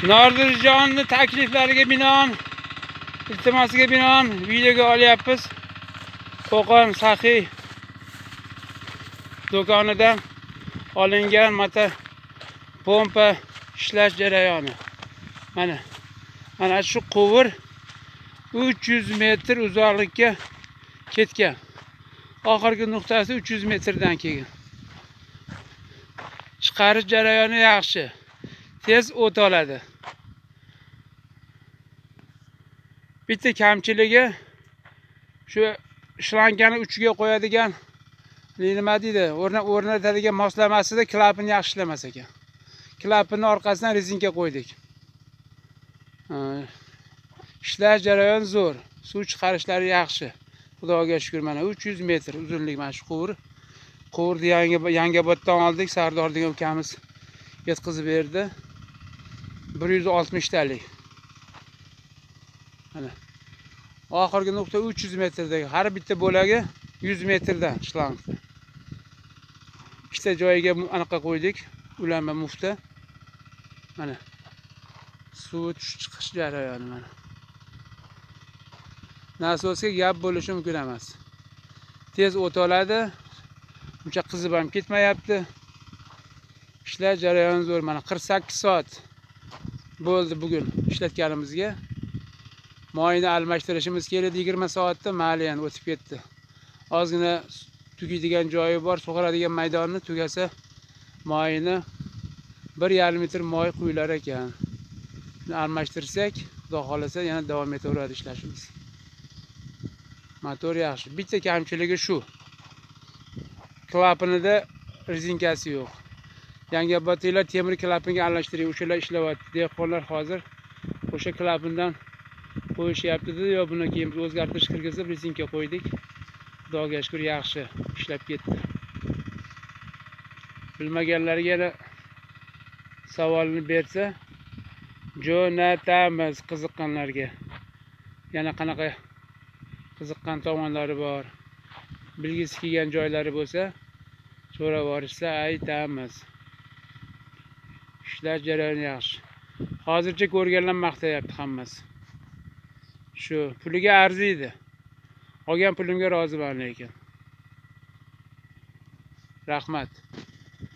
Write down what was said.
Nodirjonning takliflariga binoan, iltimosiga binoan videoga olyapmiz. Qo'qon Saxiy do'konidan olingan mata pompa ishlash jarayoni. Mana shu quvur 300 metr uzoqlikka ketgan. Oxirgi nuqtasi 300 metrdan keyin. Chiqarish jarayoni yaxshi. Tez o't oladi. Bitta kamchiligi shu shlankani uchiga qo'yadigan nima deydi, o'rnatadigan moslamasida klapan yaxshi ishlamas ekan. Klapanning orqasidan rezinka qo'ydik. Ishlash jarayoni zo'r. Suv chiqarishlari yaxshi. Xudoga shukr, mana 300 metr uzunlik mana shu quvur. Quvurni Yangoboddan oldik, Sardor degan ukamiz yetkazib berdi. 160 talik. Mana oxirgi nuqta 300 metrdagi, har bitta bo'lagi 100 metrdan shlankda. Ikkita joyiga anaqa qo'ydik, ulanma mufta. Mana suv chiqish jarayoni mana. Nasosga gap bo'lishi mumkin emas. Tez o't oladi. Uncha qizib ham ketmayapti. Ishlash jarayoni zo'r. Mana 48 soat bo'ldi bugun ishlatganimizga. Moyni almashtirishimiz kerak 20 soatda, mayli yana o'tib ketdi. Ozgina tugaydigan joyi bor, sug'oradigan maydonni tugasa moyni 1,5 metr moy quyilar ekan. Almashtirsak, xudo xolasa yana davom etaveradi ishlashimiz. Motor yaxshi. Bitta kamchiligi shu. Klapanida rezinkasi yo'q. Yangobodliklar temir klapanga almashtirib, o'shalar ishlayapti. Dehqonlar hozir o'sha klapandan qo'yishyapti-da, yo buni keyin o'zgartirish kirgizib rezinka qo'ydik. Xudoga shukr yaxshi ishlab ketdi. Bilmaganlarga yana savolni bersa, jo'natamiz qiziqqanlarga. Yana qanaqa qiziqqan tomonlari bor, bilgisi kelgan joylari bo'lsa, so'rab olishsa aytamiz. Ishlash jarayoni yaxshi. Hozircha ko'rganlar maqtayapti hammasi. Shu puliga arziydi. Olgan pulimga roziman lekin. Rahmat.